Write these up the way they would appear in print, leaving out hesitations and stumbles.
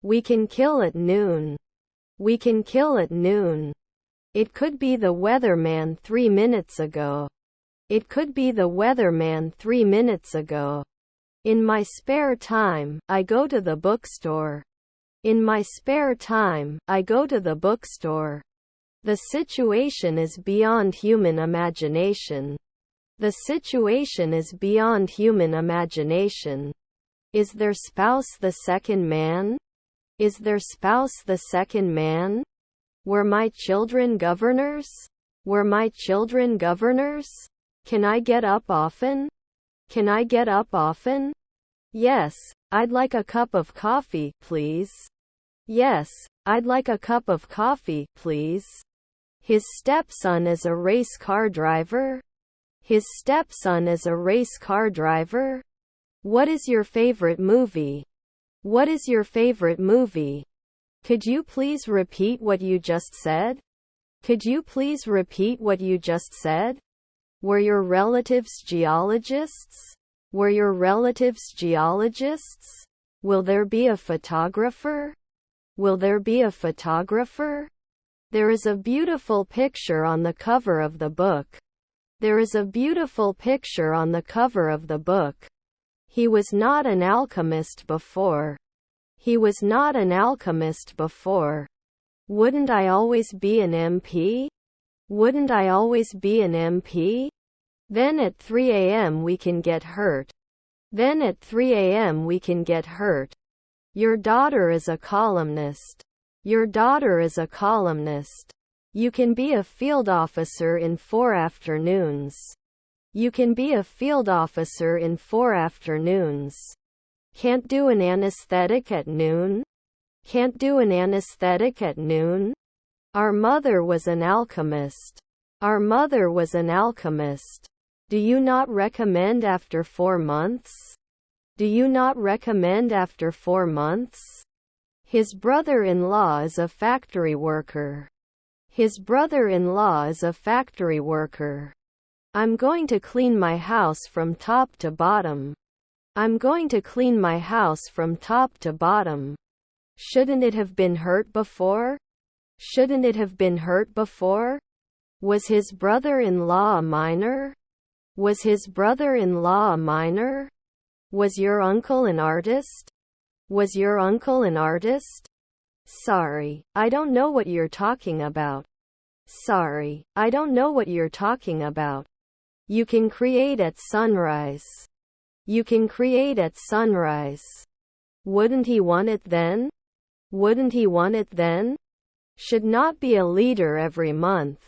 We can kill at noon. We can kill at noon. It could be the weatherman 3 minutes ago. It could be the weatherman 3 minutes ago. In my spare time, I go to the bookstore. In my spare time, I go to the bookstore. The situation is beyond human imagination. The situation is beyond human imagination. Is their spouse the second man? Is their spouse the second man? Were my children governors? Were my children governors? Can I get up often? Can I get up often? Yes, I'd like a cup of coffee, please. Yes, I'd like a cup of coffee, please. His stepson is a race car driver. His stepson is a race car driver. What is your favorite movie? What is your favorite movie? Could you please repeat what you just said? Could you please repeat what you just said? Were your relatives geologists? Were your relatives geologists? Will there be a photographer? Will there be a photographer? There is a beautiful picture on the cover of the book. There is a beautiful picture on the cover of the book. He was not an alchemist before. He was not an alchemist before. Wouldn't I always be an MP? Wouldn't I always be an MP? Then at 3 a.m. we can get hurt. Then at 3 a.m. we can get hurt. Your daughter is a columnist. Your daughter is a columnist. You can be a field officer in 4 afternoons. You can be a field officer in 4 afternoons. Can't do an anesthetic at noon? Can't do an anesthetic at noon? Our mother was an alchemist. Our mother was an alchemist. Do you not recommend after 4 months? Do you not recommend after 4 months? His brother-in-law is a factory worker. His brother-in-law is a factory worker. I'm going to clean my house from top to bottom. I'm going to clean my house from top to bottom. Shouldn't it have been hurt before? Shouldn't it have been hurt before? Was his brother-in-law a miner? Was his brother-in-law a miner? Was your uncle an artist? Was your uncle an artist? Sorry, I don't know what you're talking about. Sorry, I don't know what you're talking about. You can create at sunrise. You can create at sunrise. Wouldn't he want it then? Wouldn't he want it then? Should not be a leader every month.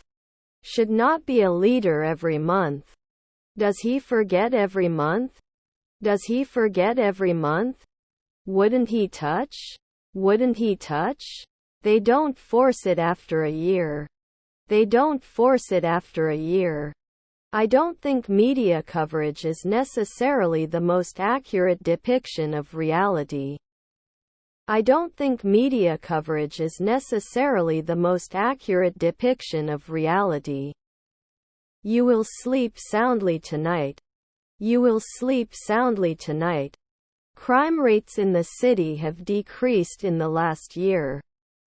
Should not be a leader every month. Does he forget every month? Does he forget every month? Wouldn't he touch? Wouldn't he touch? They don't force it after a year. They don't force it after a year. I don't think media coverage is necessarily the most accurate depiction of reality. I don't think media coverage is necessarily the most accurate depiction of reality. You will sleep soundly tonight. You will sleep soundly tonight. Crime rates in the city have decreased in the last year.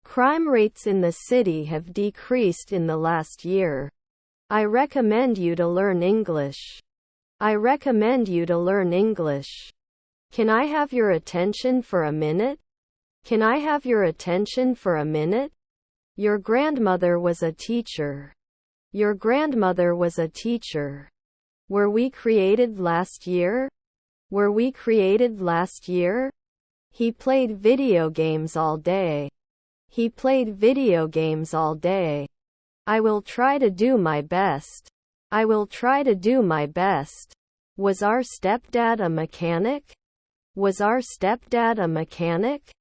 Crime rates in the city have decreased in the last year. I recommend you to learn English. I recommend you to learn English. Can I have your attention for a minute? Can I have your attention for a minute? Your grandmother was a teacher. Your grandmother was a teacher. Were we created last year? Were we created last year? He played video games all day. He played video games all day. I will try to do my best. I will try to do my best. Was our stepdad a mechanic? Was our stepdad a mechanic?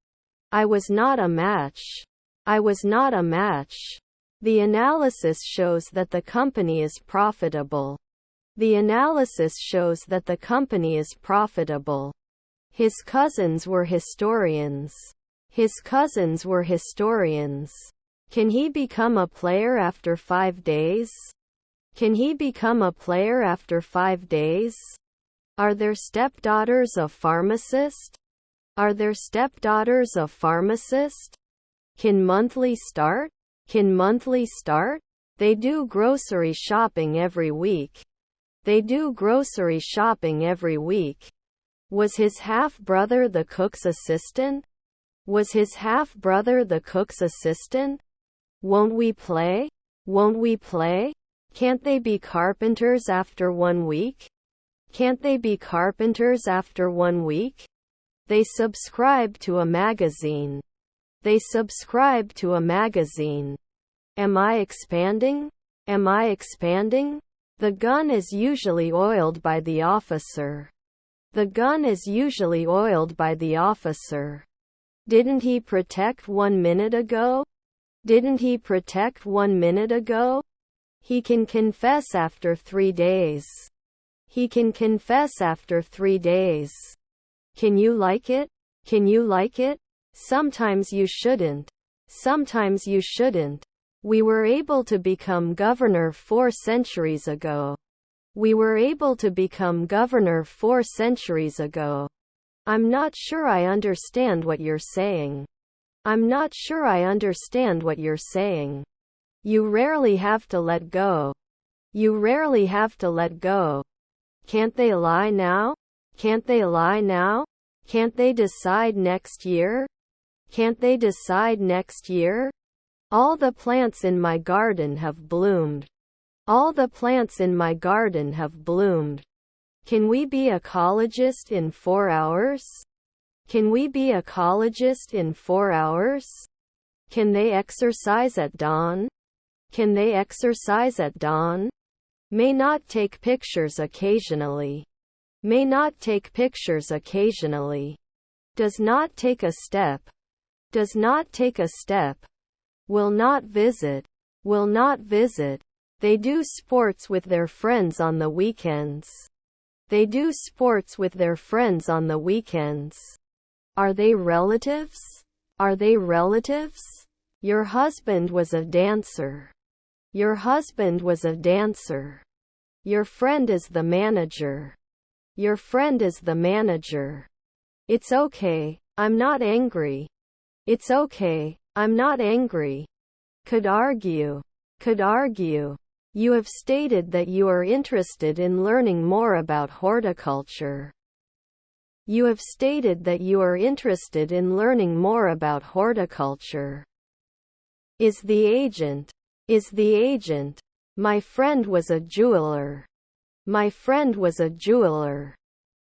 I was not a match. I was not a match. The analysis shows that the company is profitable. The analysis shows that the company is profitable. His cousins were historians. His cousins were historians. Can he become a player after 5 days? Can he become a player after 5 days? Are their stepdaughters a pharmacist? Are their stepdaughters a pharmacist? Can monthly start? Can monthly start? They do grocery shopping every week. They do grocery shopping every week. Was his half-brother the cook's assistant? Was his half-brother the cook's assistant? Won't we play? Won't we play? Can't they be carpenters after 1 week? Can't they be carpenters after 1 week? They subscribe to a magazine. They subscribe to a magazine. Am I expanding? Am I expanding? The gun is usually oiled by the officer. The gun is usually oiled by the officer. Didn't he protect 1 minute ago? Didn't he protect 1 minute ago? He can confess after 3 days. He can confess after 3 days. Can you like it? Can you like it? Sometimes you shouldn't. Sometimes you shouldn't. We were able to become governor 4 centuries ago. We were able to become governor 4 centuries ago. I'm not sure I understand what you're saying. I'm not sure I understand what you're saying. You rarely have to let go. You rarely have to let go. Can't they lie now? Can't they lie now? Can't they decide next year? Can't they decide next year? All the plants in my garden have bloomed. All the plants in my garden have bloomed. Can we be ecologist in 4 hours? Can we be ecologist in 4 hours? Can they exercise at dawn? Can they exercise at dawn? May not take pictures occasionally. May not take pictures occasionally. Does not take a step. Does not take a step. Will not visit. Will not visit. They do sports with their friends on the weekends. They do sports with their friends on the weekends. Are they relatives? Are they relatives? Your husband was a dancer. Your husband was a dancer. Your friend is the manager. Your friend is the manager. It's okay, I'm not angry. It's okay, I'm not angry. Could argue. Could argue. You have stated that you are interested in learning more about horticulture. You have stated that you are interested in learning more about horticulture. Is the agent. Is the agent. My friend was a jeweler. My friend was a jeweler.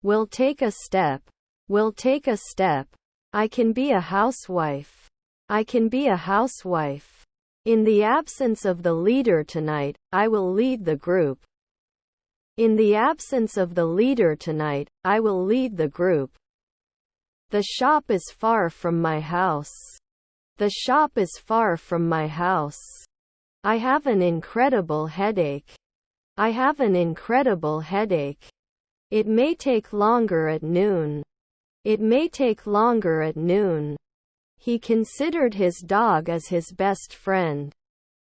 Will take a step. Will take a step. I can be a housewife. I can be a housewife. In the absence of the leader tonight, I will lead the group. In the absence of the leader tonight, I will lead the group. The shop is far from my house. The shop is far from my house. I have an incredible headache. I have an incredible headache. It may take longer at noon. It may take longer at noon. He considered his dog as his best friend.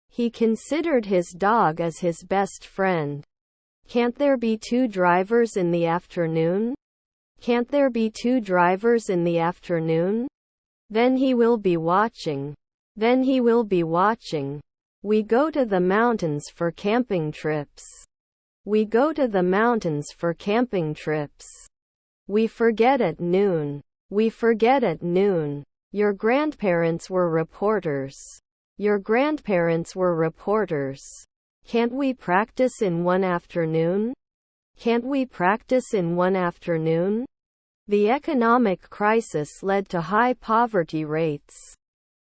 He considered his dog as his best friend. Can't there be 2 drivers in the afternoon? Can't there be 2 drivers in the afternoon? Then he will be watching. Then he will be watching. We go to the mountains for camping trips. We go to the mountains for camping trips. We forget at noon. We forget at noon. Your grandparents were reporters. Your grandparents were reporters. Can't we practice in 1 afternoon? Can't we practice in 1 afternoon? The economic crisis led to high poverty rates.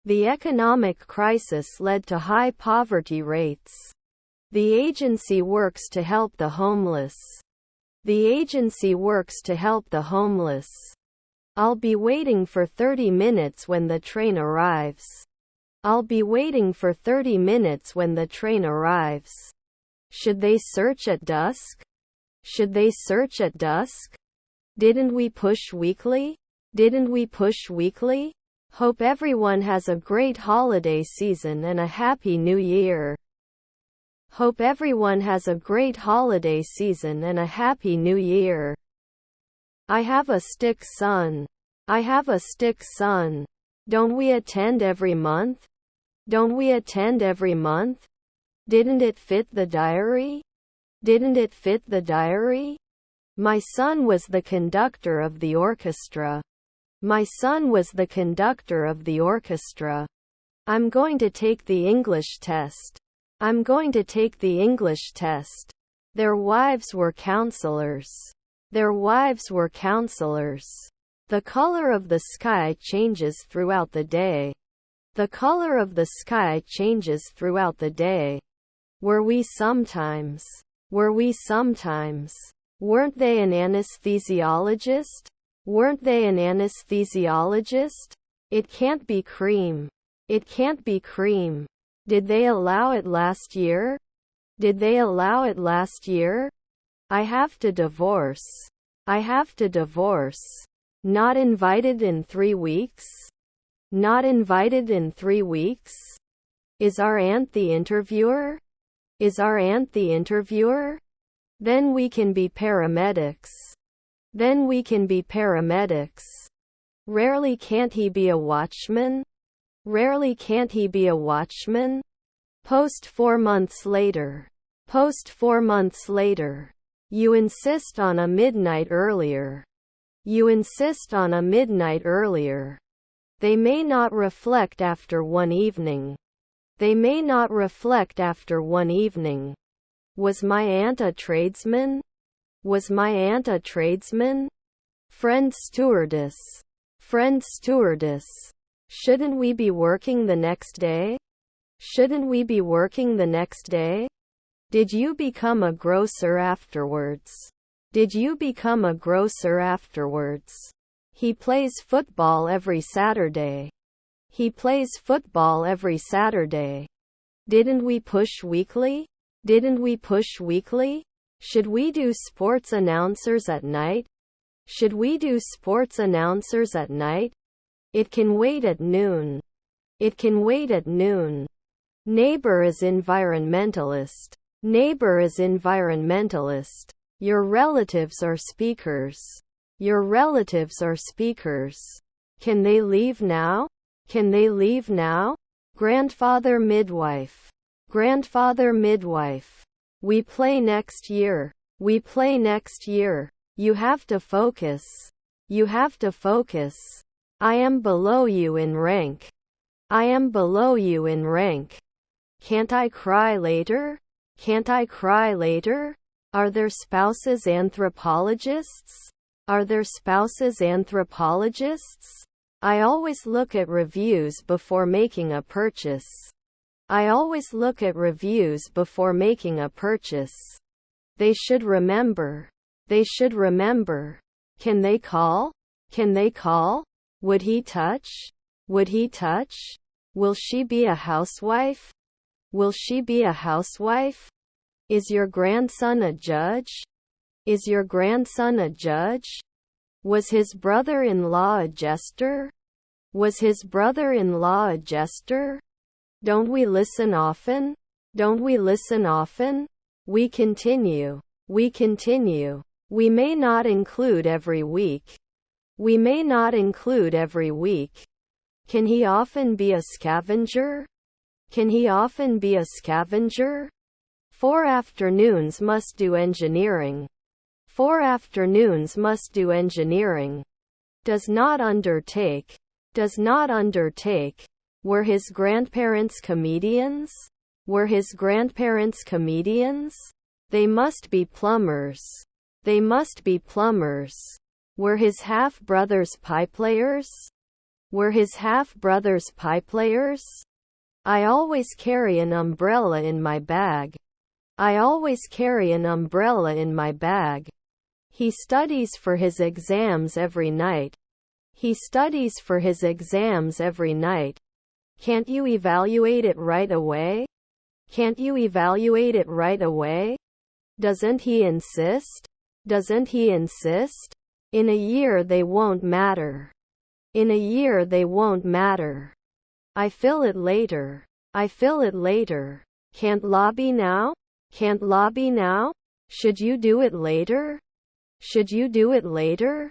The economic crisis led to high poverty rates. The agency works to help the homeless. The agency works to help the homeless. I'll be waiting for 30 minutes when the train arrives. I'll be waiting for 30 minutes when the train arrives. Should they search at dusk? Should they search at dusk? Didn't we push weekly? Didn't we push weekly? Hope everyone has a great holiday season and a happy new year. Hope everyone has a great holiday season and a happy new year. I have a stick son. I have a stick son. Don't we attend every month? Don't we attend every month? Didn't it fit the diary? Didn't it fit the diary? My son was the conductor of the orchestra. My son was the conductor of the orchestra. I'm going to take the English test. I'm going to take the English test. Their wives were counselors. Their wives were counselors. The color of the sky changes throughout the day. The color of the sky changes throughout the day. Were we sometimes? Were we sometimes? Weren't they an anesthesiologist? Weren't they an anesthesiologist? It can't be cream. It can't be cream. Did they allow it last year? Did they allow it last year? I have to divorce. I have to divorce. Not invited in 3 weeks? Not invited in 3 weeks? Is our aunt the interviewer? Is our aunt the interviewer? Then we can be paramedics. Then we can be paramedics. Rarely can't he be a watchman? Rarely can't he be a watchman? Post 4 months later. Post 4 months later. You insist on a midnight earlier. You insist on a midnight earlier. They may not reflect after one evening. They may not reflect after one evening. Was my aunt a tradesman? Was my aunt a tradesman? Friend stewardess. Friend stewardess. Shouldn't we be working the next day? Shouldn't we be working the next day? Did you become a grocer afterwards? Did you become a grocer afterwards? He plays football every Saturday. He plays football every Saturday. Didn't we push weekly? Didn't we push weekly? Should we do sports announcers at night? Should we do sports announcers at night? It can wait at noon. It can wait at noon. Neighbor is environmentalist. Neighbor is environmentalist. Your relatives are speakers. Your relatives are speakers. Can they leave now? Can they leave now? Grandfather midwife. Grandfather midwife. We play next year. We play next year. You have to focus. You have to focus. I am below you in rank. I am below you in rank. Can't I cry later? Can't I cry later? Are their spouses anthropologists? Are their spouses anthropologists? I always look at reviews before making a purchase. I always look at reviews before making a purchase. They should remember. They should remember. Can they call? Can they call? Would he touch? Would he touch? Will she be a housewife? Will she be a housewife? Is your grandson a judge? Is your grandson a judge? Was his brother-in-law a jester? Was his brother-in-law a jester? Don't we listen often? Don't we listen often? We continue. We continue. We may not include every week. We may not include every week. Can he often be a scavenger? Can he often be a scavenger? 4 afternoons must do engineering. 4 afternoons must do engineering. Does not undertake. Does not undertake. Were his grandparents comedians? Were his grandparents comedians? They must be plumbers. They must be plumbers. Were his half-brothers pipeplayers? Were his half-brothers pipeplayers? I always carry an umbrella in my bag. I always carry an umbrella in my bag. He studies for his exams every night. He studies for his exams every night. Can't you evaluate it right away? Can't you evaluate it right away? Doesn't he insist? Doesn't he insist? In a year they won't matter. In a year they won't matter. I fill it later. I fill it later. Can't lobby now? Can't lobby now? Should you do it later? Should you do it later?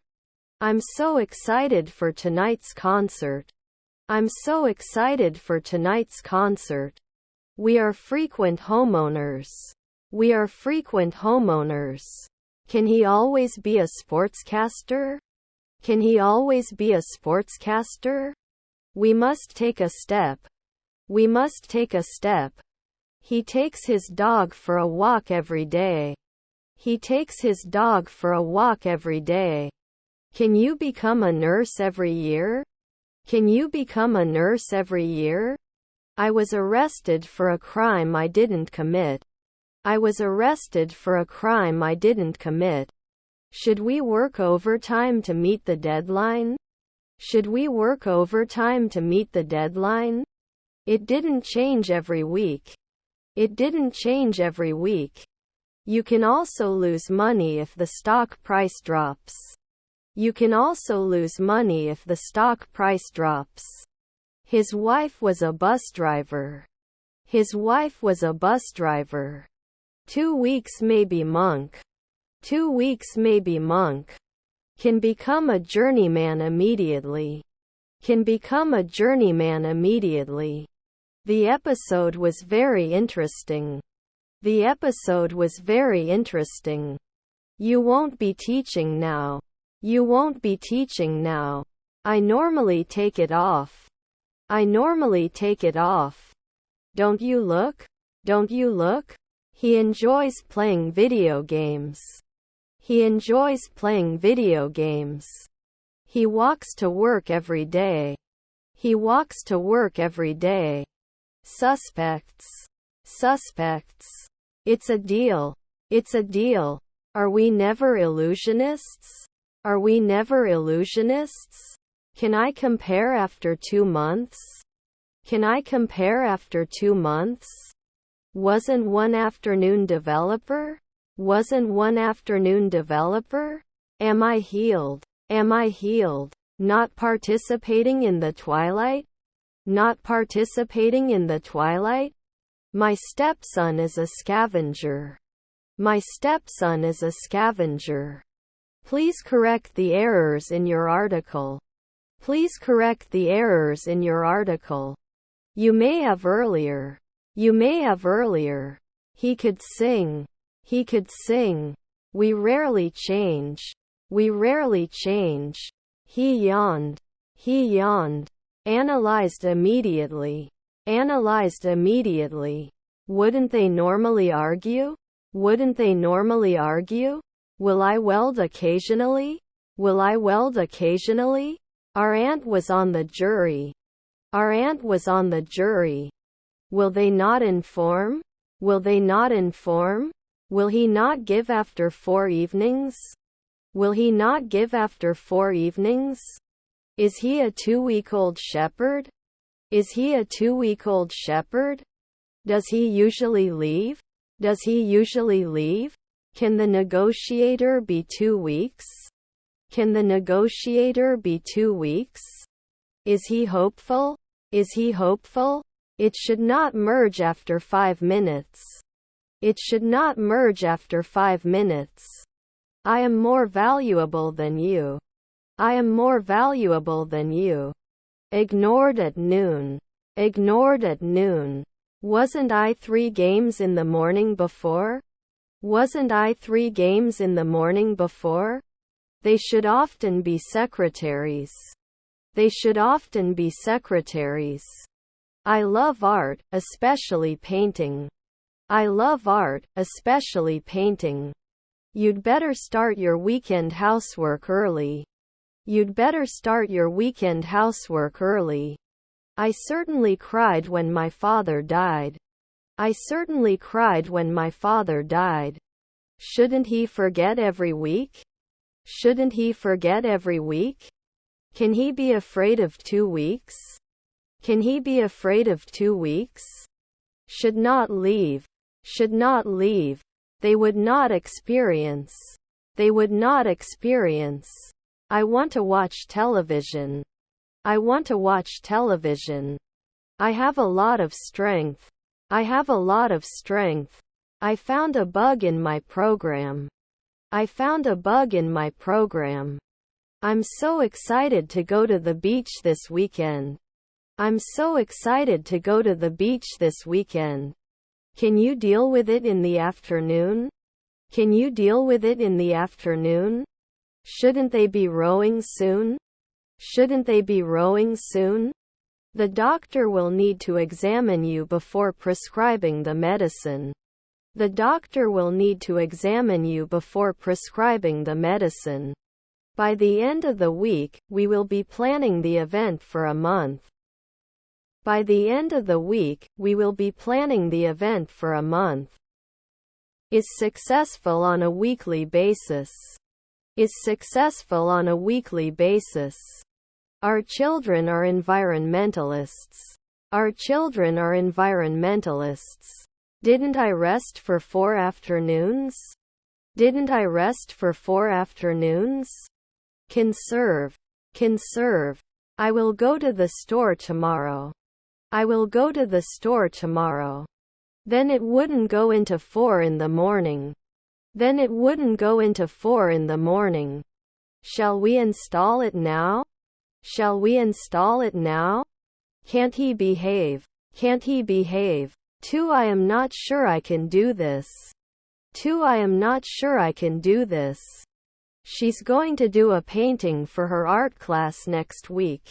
I'm so excited for tonight's concert. I'm so excited for tonight's concert. We are frequent homeowners. We are frequent homeowners. Can he always be a sportscaster? Can he always be a sportscaster? We must take a step. We must take a step. He takes his dog for a walk every day. He takes his dog for a walk every day. Can you become a nurse every year? Can you become a nurse every year? I was arrested for a crime I didn't commit. I was arrested for a crime I didn't commit. Should we work overtime to meet the deadline? Should we work overtime to meet the deadline? It didn't change every week. It didn't change every week. You can also lose money if the stock price drops. You can also lose money if the stock price drops. His wife was a bus driver. His wife was a bus driver. 2 weeks maybe monk. 2 weeks maybe monk. Can become a journeyman immediately. Can become a journeyman immediately. The episode was very interesting. The episode was very interesting. You won't be teaching now. You won't be teaching now. I normally take it off. I normally take it off. Don't you look? Don't you look? He enjoys playing video games. He enjoys playing video games. He walks to work every day. He walks to work every day. Suspects. Suspects. It's a deal. It's a deal. Are we never illusionists? Are we never illusionists? Can I compare after 2 months? Can I compare after 2 months? Wasn't one afternoon developer? Wasn't one afternoon developer? Am I healed? Am I healed? Not participating in the twilight? Not participating in the twilight? My stepson is a scavenger. My stepson is a scavenger. Please correct the errors in your article. Please correct the errors in your article. You may have earlier. You may have earlier. He could sing. He could sing. We rarely change. We rarely change. He yawned. He yawned. Analyzed immediately. Analyzed immediately. Wouldn't they normally argue? Wouldn't they normally argue? Will I weld occasionally? Will I weld occasionally? Our aunt was on the jury. Our aunt was on the jury. Will they not inform? Will they not inform? Will he not give after 4 evenings? Will he not give after 4 evenings? Is he a 2-week-old shepherd? Is he a 2-week-old shepherd? Does he usually leave? Does he usually leave? Can the negotiator be 2 weeks? Can the negotiator be 2 weeks? Is he hopeful? Is he hopeful? It should not merge after 5 minutes. It should not merge after 5 minutes. I am more valuable than you. I am more valuable than you. Ignored at noon. Ignored at noon. Wasn't I 3 games in the morning before? Wasn't I 3 games in the morning before? They should often be secretaries. They should often be secretaries. I love art, especially painting. I love art, especially painting. You'd better start your weekend housework early. You'd better start your weekend housework early. I certainly cried when my father died. I certainly cried when my father died. Shouldn't he forget every week? Shouldn't he forget every week? Can he be afraid of 2 weeks? Can he be afraid of 2 weeks? Should not leave. Should not leave. They would not experience. They would not experience. I want to watch television. I want to watch television. I have a lot of strength. I have a lot of strength. I found a bug in my program. I found a bug in my program. I'm so excited to go to the beach this weekend. I'm so excited to go to the beach this weekend. Can you deal with it in the afternoon? Can you deal with it in the afternoon? Shouldn't they be rowing soon? Shouldn't they be rowing soon? The doctor will need to examine you before prescribing the medicine. The doctor will need to examine you before prescribing the medicine. By the end of the week, we will be planning the event for a month. By the end of the week, we will be planning the event for a month. Is successful on a weekly basis. Is successful on a weekly basis. Our children are environmentalists. Our children are environmentalists. Didn't I rest for 4 afternoons? Didn't I rest for 4 afternoons? Conserve. Conserve. I will go to the store tomorrow. I will go to the store tomorrow. Then it wouldn't go into 4 in the morning. Then it wouldn't go into 4 in the morning. Shall we install it now? Shall we install it now? Can't he behave? Can't he behave? 2 I am not sure I can do this. 2 I am not sure I can do this. She's going to do a painting for her art class next week.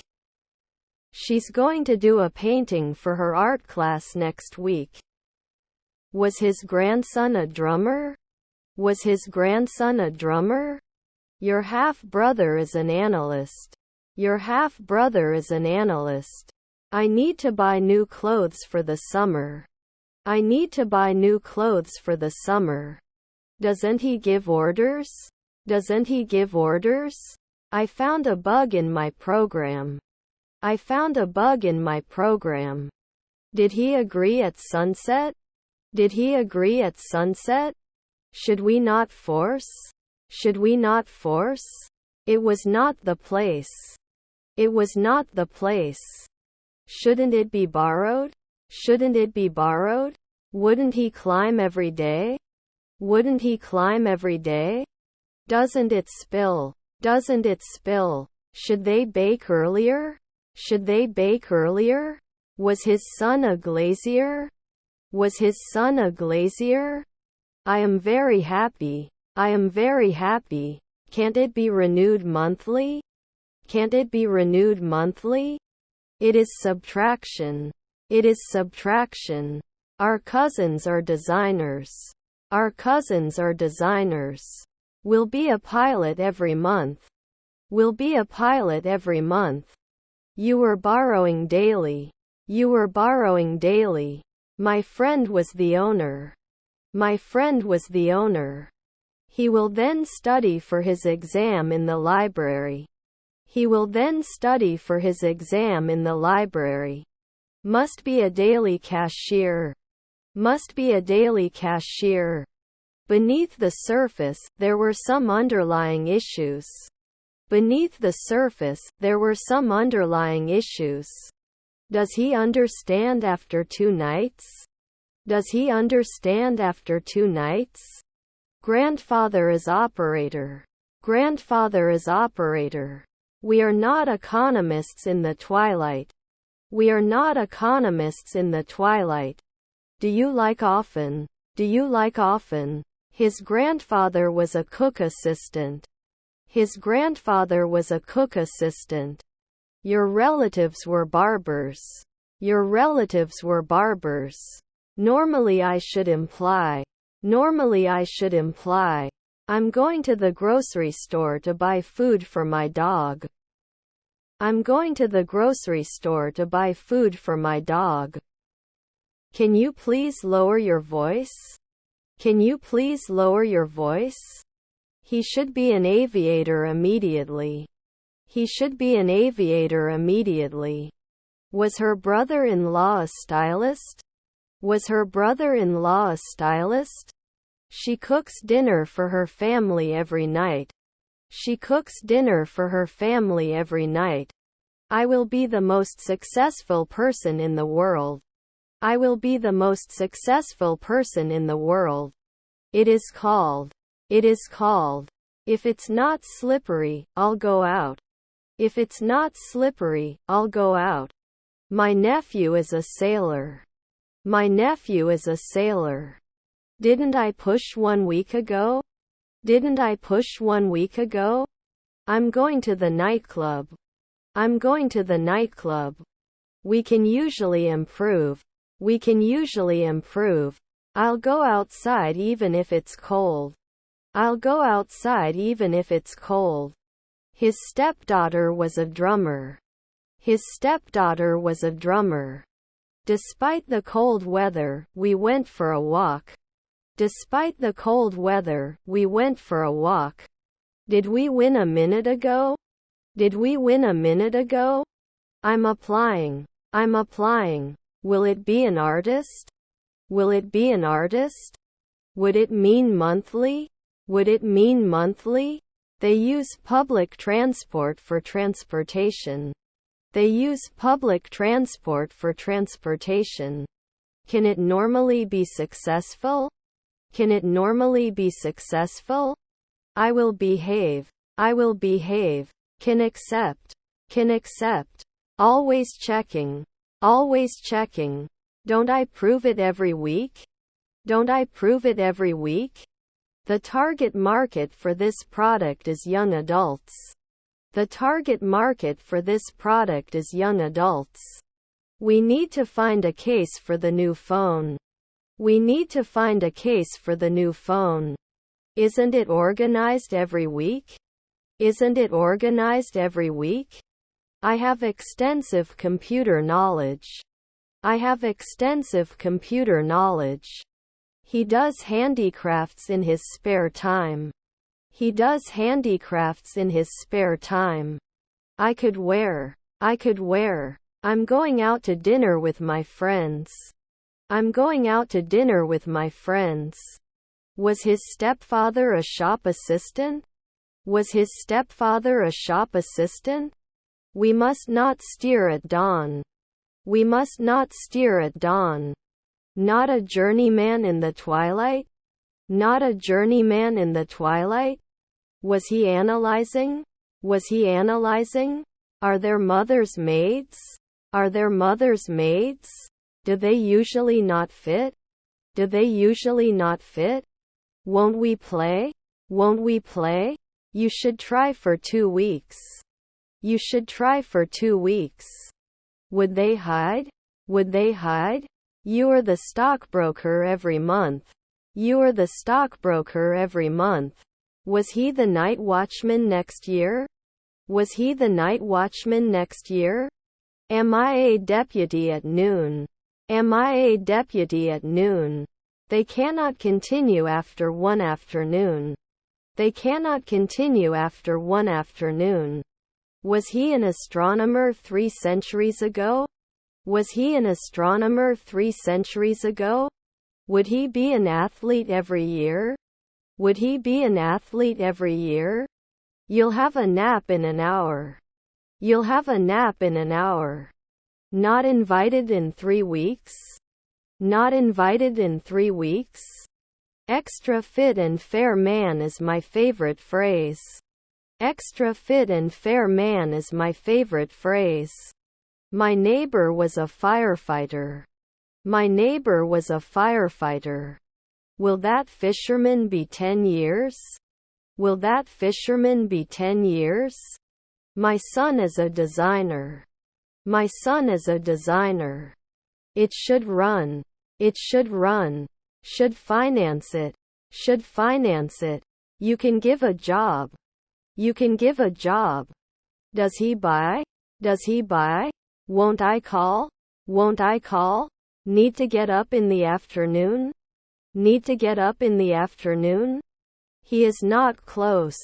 She's going to do a painting for her art class next week. Was his grandson a drummer? Was his grandson a drummer? Your half-brother is an analyst. Your half-brother is an analyst. I need to buy new clothes for the summer. I need to buy new clothes for the summer. Doesn't he give orders? Doesn't he give orders? I found a bug in my program. I found a bug in my program. Did he agree at sunset? Did he agree at sunset? Should we not force? Should we not force? It was not the place. It was not the place. Shouldn't it be borrowed? Shouldn't it be borrowed? Wouldn't he climb every day? Wouldn't he climb every day? Doesn't it spill? Doesn't it spill? Should they bake earlier? Should they bake earlier? Was his son a glazier? Was his son a glazier? I am very happy. I am very happy. Can't it be renewed monthly? Can't it be renewed monthly? It is subtraction. It is subtraction. Our cousins are designers. Our cousins are designers. We'll be a pilot every month. We'll be a pilot every month. You were borrowing daily. You were borrowing daily. My friend was the owner. My friend was the owner. He will then study for his exam in the library. He will then study for his exam in the library. Must be a daily cashier. Must be a daily cashier. Beneath the surface, there were some underlying issues. Beneath the surface, there were some underlying issues. Does he understand after 2 nights? Does he understand after 2 nights? Grandfather is operator. Grandfather is operator. We are not economists in the twilight. We are not economists in the twilight. Do you like often? Do you like often? His grandfather was a cook assistant. His grandfather was a cook assistant. Your relatives were barbers. Your relatives were barbers. Normally I should imply. Normally I should imply. I'm going to the grocery store to buy food for my dog. I'm going to the grocery store to buy food for my dog. Can you please lower your voice? Can you please lower your voice? He should be an aviator immediately. He should be an aviator immediately. Was her brother-in-law a stylist? Was her brother-in-law a stylist? She cooks dinner for her family every night. She cooks dinner for her family every night. I will be the most successful person in the world. I will be the most successful person in the world. It is called. It is called. If it's not slippery, I'll go out. If it's not slippery, I'll go out. My nephew is a sailor. My nephew is a sailor. Didn't I push 1 week ago? Didn't I push 1 week ago? I'm going to the nightclub. I'm going to the nightclub. We can usually improve. We can usually improve. I'll go outside even if it's cold. I'll go outside even if it's cold. His stepdaughter was a drummer. His stepdaughter was a drummer. Despite the cold weather, we went for a walk. Despite the cold weather, we went for a walk. Did we win a minute ago? Did we win a minute ago? I'm applying. I'm applying. Will it be an artist? Will it be an artist? Would it mean monthly? Would it mean monthly? They use public transport for transportation. They use public transport for transportation. Can it normally be successful? Can it normally be successful? I will behave. I will behave. Can accept. Can accept. Always checking. Always checking. Don't I prove it every week? Don't I prove it every week? The target market for this product is young adults. The target market for this product is young adults. We need to find a case for the new phone. We need to find a case for the new phone. Isn't it organized every week? Isn't it organized every week? I have extensive computer knowledge. I have extensive computer knowledge. He does handicrafts in his spare time. He does handicrafts in his spare time. I could wear. I could wear. I'm going out to dinner with my friends. I'm going out to dinner with my friends. Was his stepfather a shop assistant? Was his stepfather a shop assistant? We must not steer at dawn. We must not steer at dawn. Not a journeyman in the twilight? Not a journeyman in the twilight? Was he analyzing? Was he analyzing? Are there mothers' maids? Are there mothers' maids? Do they usually not fit? Do they usually not fit? Won't we play? Won't we play? You should try for 2 weeks. You should try for 2 weeks. Would they hide? Would they hide? You are the stockbroker every month. You are the stockbroker every month. Was he the night watchman next year? Was he the night watchman next year? Am I a deputy at noon? Am I a deputy at noon? They cannot continue after 1 afternoon. They cannot continue after 1 afternoon. Was he an astronomer 3 centuries ago? Was he an astronomer 3 centuries ago? Would he be an athlete every year? Would he be an athlete every year? You'll have a nap in an hour. You'll have a nap in an hour. Not invited in 3 weeks? Not invited in 3 weeks? Extra fit and fair man is my favorite phrase. Extra fit and fair man is my favorite phrase. My neighbor was a firefighter. My neighbor was a firefighter. Will that fisherman be 10 years? Will that fisherman be 10 years? My son is a designer. My son is a designer. It should run. It should run. Should finance it. Should finance it. You can give a job. You can give a job. Does he buy? Does he buy? Won't I call? Won't I call? Need to get up in the afternoon? Need to get up in the afternoon? He is not close.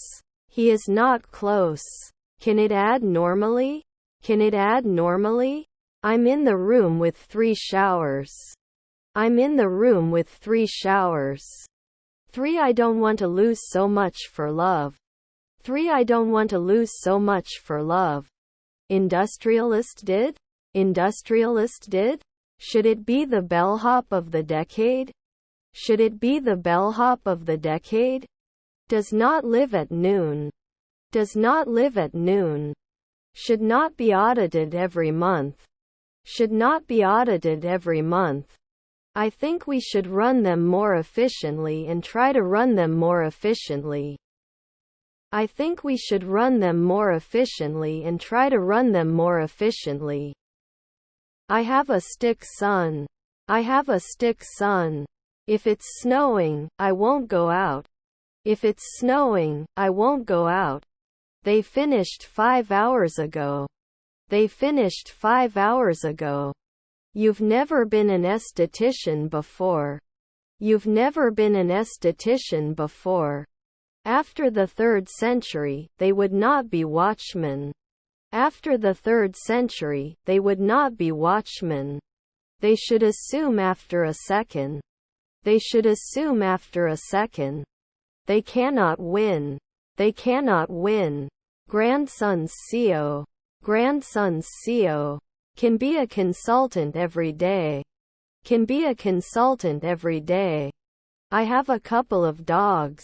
He is not close. Can it add normally? Can it add normally? I'm in the room with 3 showers. I'm in the room with 3 showers. 3 I don't want to lose so much for love. 3 I don't want to lose so much for love. Industrialist did? Industrialist did? Should it be the bellhop of the decade? Should it be the bellhop of the decade? Does not live at noon. Does not live at noon. Should not be audited every month. Should not be audited every month. I think we should run them more efficiently and try to run them more efficiently. I think we should run them more efficiently and try to run them more efficiently. I have a stick son. I have a stick son. If it's snowing, I won't go out. If it's snowing, I won't go out. They finished 5 hours ago. They finished 5 hours ago. You've never been an esthetician before. You've never been an esthetician before. After the 3rd century, they would not be watchmen. After the 3rd century, they would not be watchmen. They should assume after a second. They should assume after a second. They cannot win. They cannot win. Grandson's CO. Grandson's CO. Can be a consultant every day. Can be a consultant every day. I have a couple of dogs.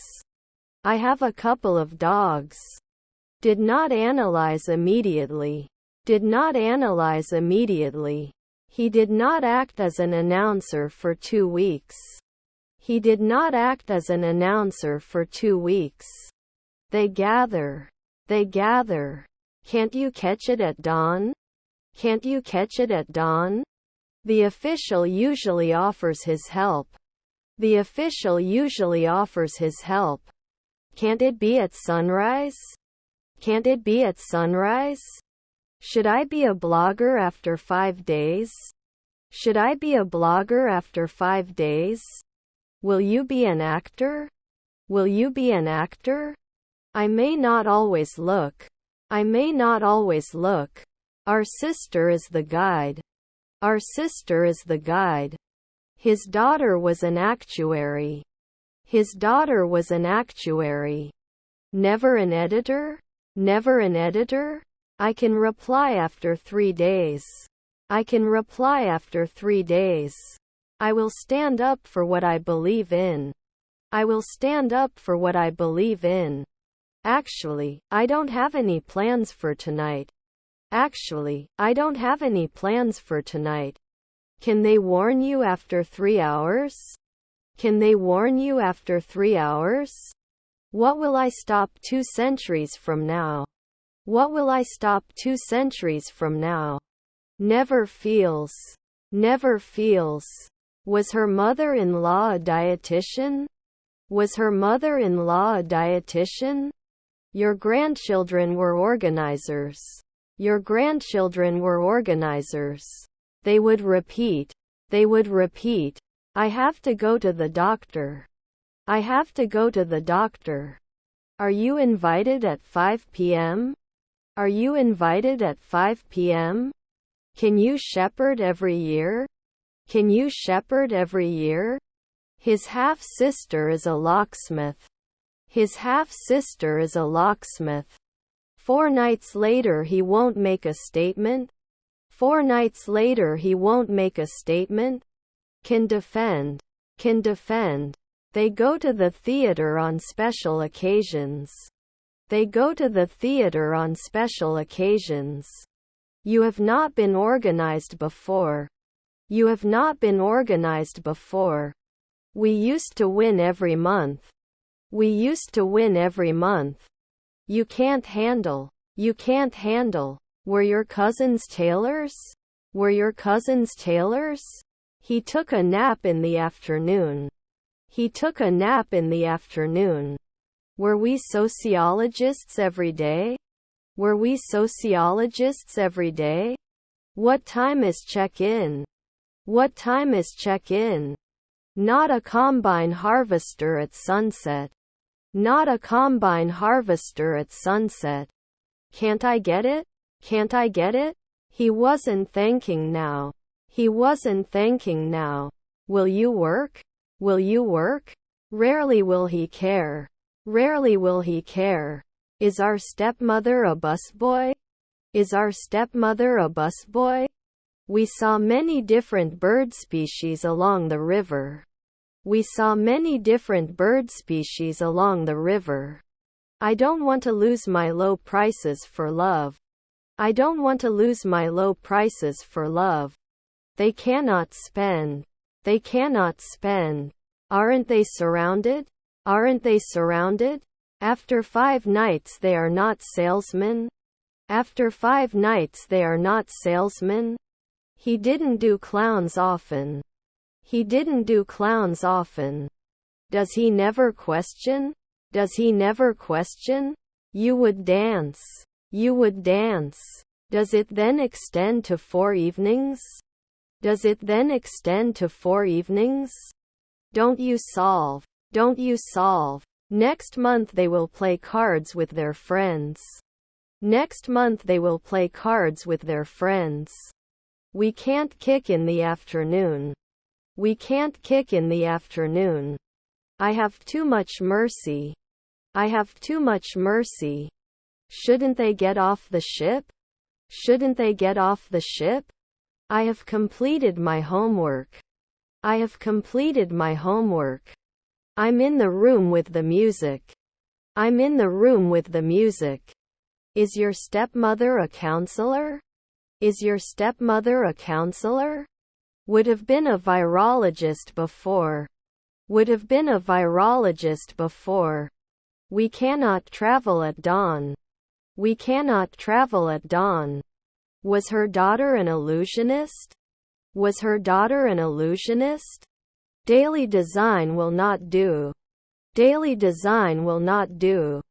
I have a couple of dogs. Did not analyze immediately. Did not analyze immediately. He did not act as an announcer for 2 weeks. He did not act as an announcer for 2 weeks. They gather. They gather. Can't you catch it at dawn? Can't you catch it at dawn? The official usually offers his help. The official usually offers his help. Can't it be at sunrise? Can't it be at sunrise? Should I be a blogger after 5 days? Should I be a blogger after 5 days? Will you be an actor? Will you be an actor? I may not always look. I may not always look. Our sister is the guide. Our sister is the guide. His daughter was an actuary. His daughter was an actuary. Never an editor? Never an editor? I can reply after 3 days. I can reply after 3 days. I will stand up for what I believe in. I will stand up for what I believe in. Actually, I don't have any plans for tonight. Actually, I don't have any plans for tonight. Can they warn you after 3 hours? Can they warn you after 3 hours? What will I stop 2 centuries from now? What will I stop 2 centuries from now? Never feels. Never feels. Was her mother-in-law a dietitian? Was her mother-in-law a dietitian? Your grandchildren were organizers. Your grandchildren were organizers. They would repeat. They would repeat. I have to go to the doctor. I have to go to the doctor. Are you invited at 5 p.m.? Are you invited at 5 p.m.? Can you shepherd every year? Can you shepherd every year? His half-sister is a locksmith. His half-sister is a locksmith. 4 nights later he won't make a statement. 4 nights later he won't make a statement. Can defend. Can defend. They go to the theater on special occasions. They go to the theater on special occasions. You have not been organized before. You have not been organized before. We used to win every month. We used to win every month. You can't handle. You can't handle. Were your cousins tailors? Were your cousins tailors? He took a nap in the afternoon. He took a nap in the afternoon. Were we sociologists every day? Were we sociologists every day? What time is check-in? What time is check-in? Not a combine harvester at sunset. Not a combine harvester at sunset. Can't I get it? Can't I get it? He wasn't thanking now. He wasn't thanking now. Will you work? Will you work? Rarely will he care. Rarely will he care. Is our stepmother a busboy? Is our stepmother a busboy? We saw many different bird species along the river. We saw many different bird species along the river. I don't want to lose my low prices for love. I don't want to lose my low prices for love. They cannot spend. They cannot spend. Aren't they surrounded? Aren't they surrounded? After 5 nights they are not salesmen. After 5 nights they are not salesmen. He didn't do clowns often. He didn't do clowns often. Does he never question? Does he never question? You would dance. You would dance. Does it then extend to 4 evenings? Does it then extend to 4 evenings? Don't you solve. Don't you solve. Next month they will play cards with their friends. Next month they will play cards with their friends. We can't kick in the afternoon. We can't kick in the afternoon. I have too much mercy. I have too much mercy. Shouldn't they get off the ship? Shouldn't they get off the ship? I have completed my homework. I have completed my homework. I'm in the room with the music. I'm in the room with the music. Is your stepmother a counselor? Is your stepmother a counselor? Would have been a virologist before. Would have been a virologist before. We cannot travel at dawn. We cannot travel at dawn. Was her daughter an illusionist? Was her daughter an illusionist? Daily design will not do. Daily design will not do.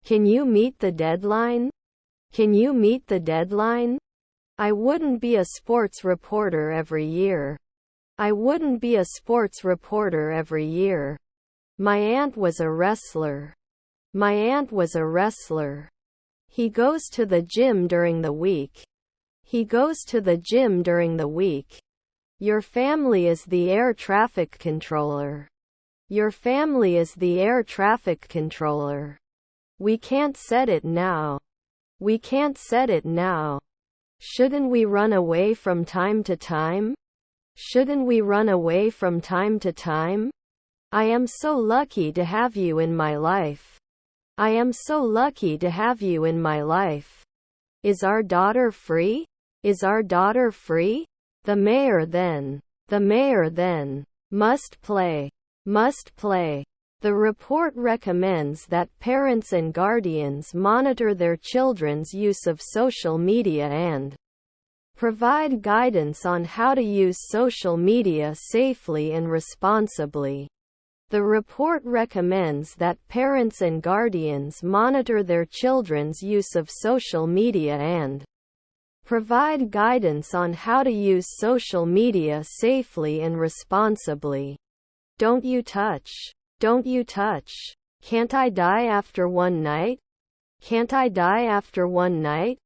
Can you meet the deadline? Can you meet the deadline? I wouldn't be a sports reporter every year. I wouldn't be a sports reporter every year. My aunt was a wrestler. My aunt was a wrestler. He goes to the gym during the week. He goes to the gym during the week. Your family is the air traffic controller. Your family is the air traffic controller. We can't set it now. We can't set it now. Shouldn't we run away from time to time? Shouldn't we run away from time to time? I am so lucky to have you in my life. I am so lucky to have you in my life. Is our daughter free? Is our daughter free? The mayor then. The mayor then. Must play. Must play. The report recommends that parents and guardians monitor their children's use of social media and provide guidance on how to use social media safely and responsibly. The report recommends that parents and guardians monitor their children's use of social media and provide guidance on how to use social media safely and responsibly. Don't you touch. Don't you touch. Can't I die after one night? Can't I die after one night?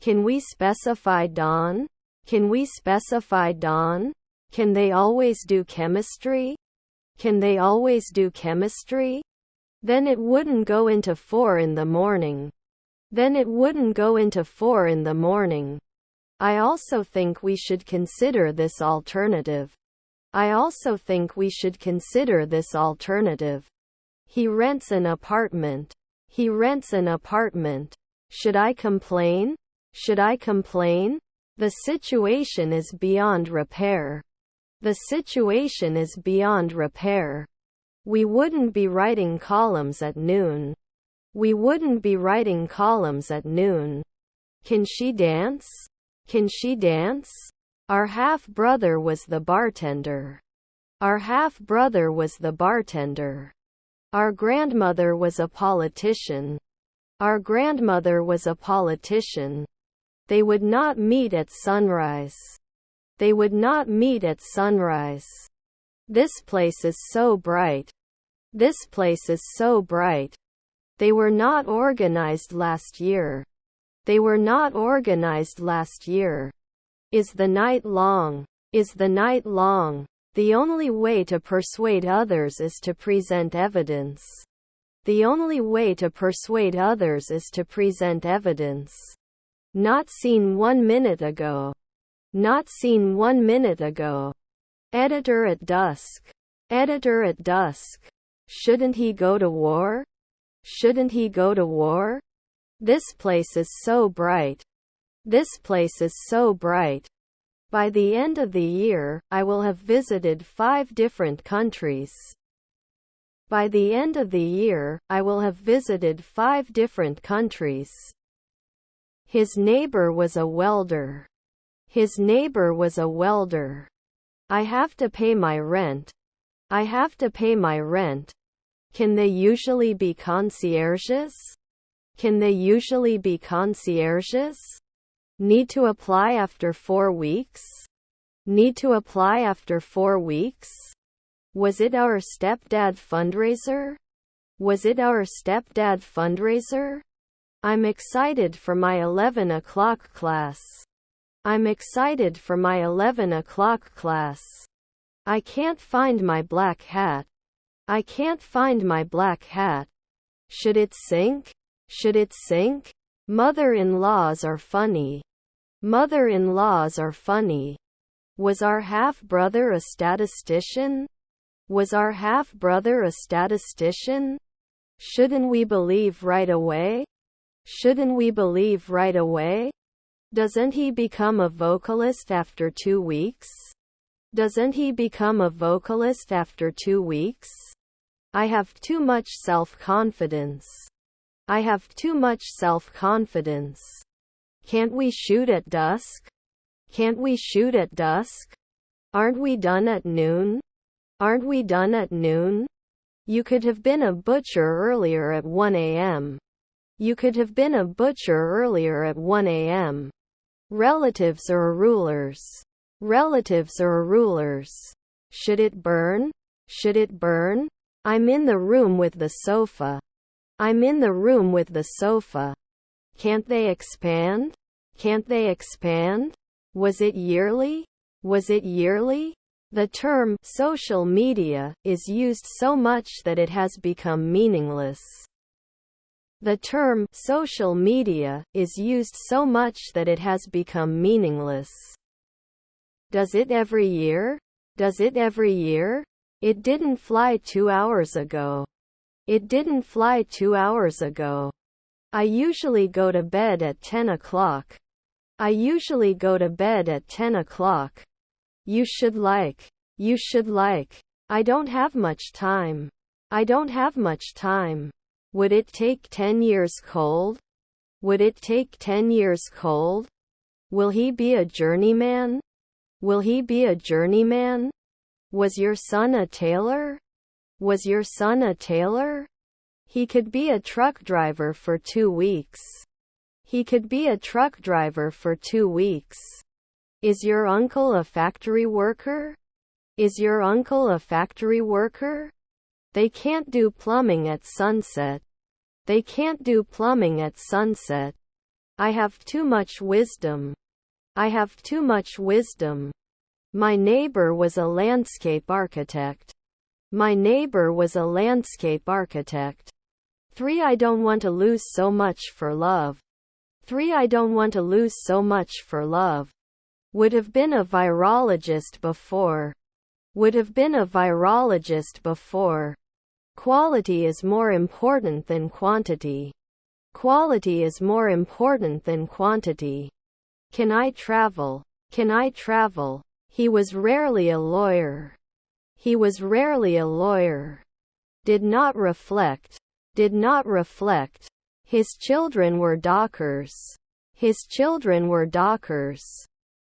Can we specify dawn? Can we specify dawn? Can they always do chemistry? Can they always do chemistry? Then it wouldn't go into 4 in the morning. Then it wouldn't go into 4 in the morning. I also think we should consider this alternative. I also think we should consider this alternative. He rents an apartment. He rents an apartment. Should I complain? Should I complain? The situation is beyond repair. The situation is beyond repair. We wouldn't be writing columns at noon. We wouldn't be writing columns at noon. Can she dance? Can she dance? Our half-brother was the bartender. Our half-brother was the bartender. Our grandmother was a politician. Our grandmother was a politician. They would not meet at sunrise. They would not meet at sunrise. This place is so bright. This place is so bright. They were not organized last year. They were not organized last year. Is the night long? Is the night long? The only way to persuade others is to present evidence. The only way to persuade others is to present evidence. Not seen 1 minute ago. Not seen 1 minute ago. Editor at dusk. Editor at dusk. Shouldn't he go to war? Shouldn't he go to war? This place is so bright. This place is so bright. By the end of the year, I will have visited 5 different countries. By the end of the year, I will have visited 5 different countries. His neighbor was a welder. His neighbor was a welder. I have to pay my rent. I have to pay my rent. Can they usually be concierges? Can they usually be concierges? Need to apply after 4 weeks? Need to apply after 4 weeks? Was it our stepdad fundraiser? Was it our stepdad fundraiser? I'm excited for my 11 o'clock class. I'm excited for my 11 o'clock class. I can't find my black hat. I can't find my black hat. Should it sink? Should it sink? Mother-in-laws are funny. Mother-in-laws are funny. Was our half-brother a statistician? Was our half-brother a statistician? Shouldn't we believe right away? Shouldn't we believe right away? Doesn't he become a vocalist after 2 weeks? Doesn't he become a vocalist after 2 weeks? I have too much self-confidence. I have too much self-confidence. Can't we shoot at dusk? Can't we shoot at dusk? Aren't we done at noon? Aren't we done at noon? You could have been a butcher earlier at 1 a.m. You could have been a butcher earlier at 1 a.m. Relatives or rulers. Relatives or rulers. Should it burn? Should it burn? I'm in the room with the sofa. I'm in the room with the sofa. Can't they expand? Can't they expand? Was it yearly? Was it yearly? The term social media is used so much that it has become meaningless. The term social media is used so much that it has become meaningless. Does it every year? Does it every year? It didn't fly 2 hours ago. It didn't fly 2 hours ago. I usually go to bed at 10 o'clock. I usually go to bed at 10 o'clock. You should like. You should like. I don't have much time. I don't have much time. Would it take 10 years cold? Would it take 10 years cold? Will he be a journeyman? Will he be a journeyman? Was your son a tailor? Was your son a tailor? He could be a truck driver for 2 weeks. He could be a truck driver for 2 weeks. Is your uncle a factory worker? Is your uncle a factory worker? They can't do plumbing at sunset. They can't do plumbing at sunset. I have too much wisdom. I have too much wisdom. My neighbor was a landscape architect. My neighbor was a landscape architect. 3. I don't want to lose so much for love. 3. I don't want to lose so much for love. Would have been a virologist before. Would have been a virologist before. Quality is more important than quantity. Quality is more important than quantity. Can I travel? Can I travel? He was rarely a lawyer. He was rarely a lawyer. Did not reflect. Did not reflect. His children were dockers. His children were dockers.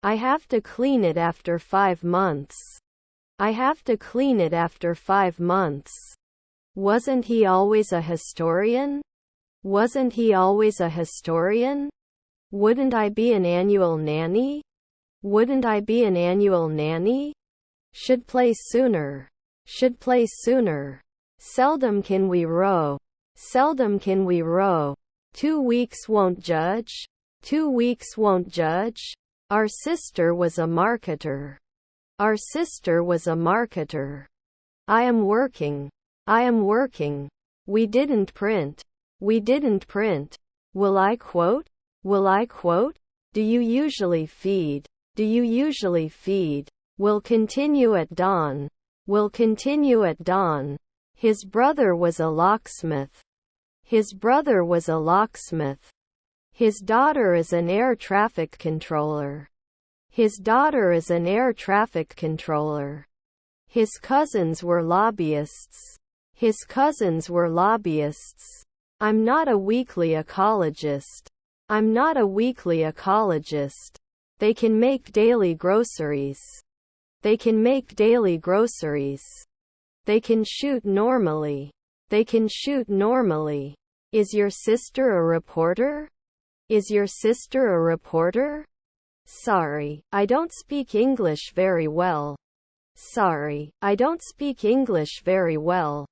I have to clean it after 5 months. I have to clean it after 5 months. Wasn't he always a historian? Wasn't he always a historian? Wouldn't I be an annual nanny? Wouldn't I be an annual nanny? Should play sooner. Should play sooner. Seldom can we row. Seldom can we row. 2 weeks won't judge. 2 weeks won't judge. Our sister was a marketer. Our sister was a marketer. I am working. I am working. We didn't print. We didn't print. Will I quote? Will I quote? Do you usually feed? Do you usually feed? Will continue at dawn. will continue at dawn. His brother was a locksmith. His brother was a locksmith. His daughter is an air traffic controller. His daughter is an air traffic controller. His cousins were lobbyists. His cousins were lobbyists. I'm not a weekly ecologist. I'm not a weekly ecologist. They can make daily groceries. They can make daily groceries. They can shoot normally. They can shoot normally. Is your sister a reporter? Is your sister a reporter? Sorry, I don't speak English very well. Sorry, I don't speak English very well.